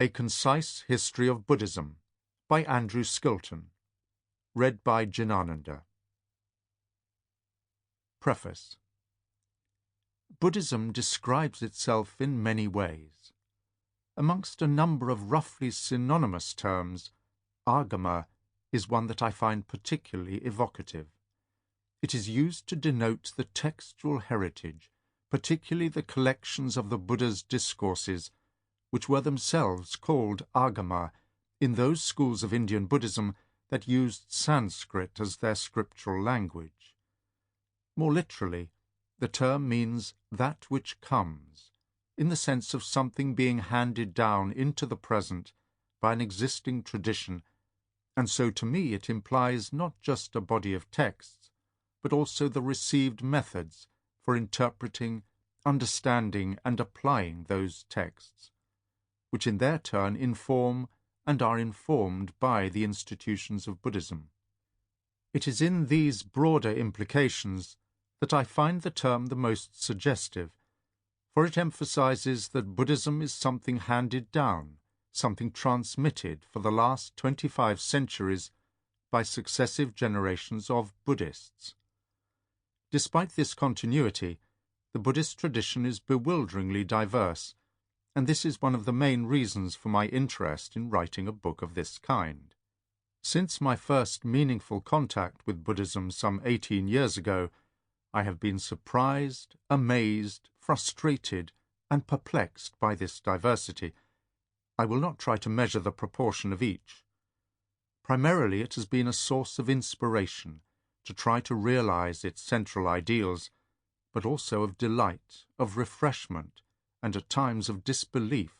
A Concise History of Buddhism by Andrew Skilton. Read by Jinananda. Preface. Buddhism describes itself in many ways. Amongst a number of roughly synonymous terms, agama is one that I find particularly evocative. It is used to denote the textual heritage, particularly the collections of the Buddha's discourses, which were themselves called agama in those schools of Indian Buddhism that used Sanskrit as their scriptural language. More literally, the term means that which comes, in the sense of something being handed down into the present by an existing tradition, and so to me it implies not just a body of texts, but also the received methods for interpreting, understanding, and applying those texts, which in their turn inform and are informed by the institutions of Buddhism. It is in these broader implications that I find the term the most suggestive, for it emphasizes that Buddhism is something handed down, something transmitted for the last 25 centuries by successive generations of Buddhists. Despite this continuity, the Buddhist tradition is bewilderingly diverse, and this is one of the main reasons for my interest in writing a book of this kind. Since my first meaningful contact with Buddhism some 18 years ago, I have been surprised, amazed, frustrated, and perplexed by this diversity. I will not try to measure the proportion of each. Primarily it has been a source of inspiration to try to realize its central ideals, but also of delight, of refreshment, and at times of disbelief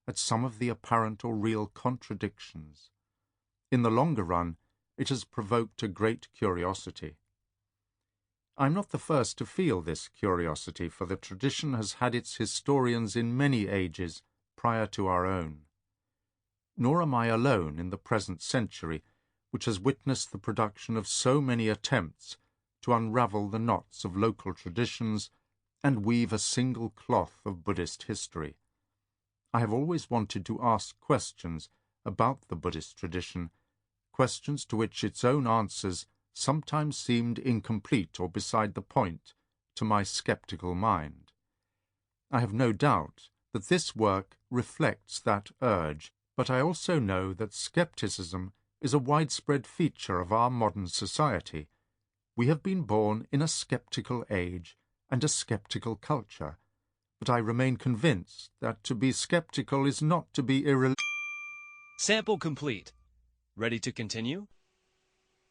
at some of the apparent or real contradictions. In the longer run, it has provoked a great curiosity. I am not the first to feel this curiosity, for the tradition has had its historians in many ages prior to our own. Nor am I alone in the present century, which has witnessed the production of so many attempts to unravel the knots of local traditions and weave a single cloth of Buddhist history. I have always wanted to ask questions about the Buddhist tradition, questions to which its own answers sometimes seemed incomplete or beside the point to my skeptical mind. I have no doubt that this work reflects that urge, but I also know that skepticism is a widespread feature of our modern society. We have been born in a skeptical age and a skeptical culture, but I remain convinced that to be skeptical is not to be Sample complete. Ready to continue?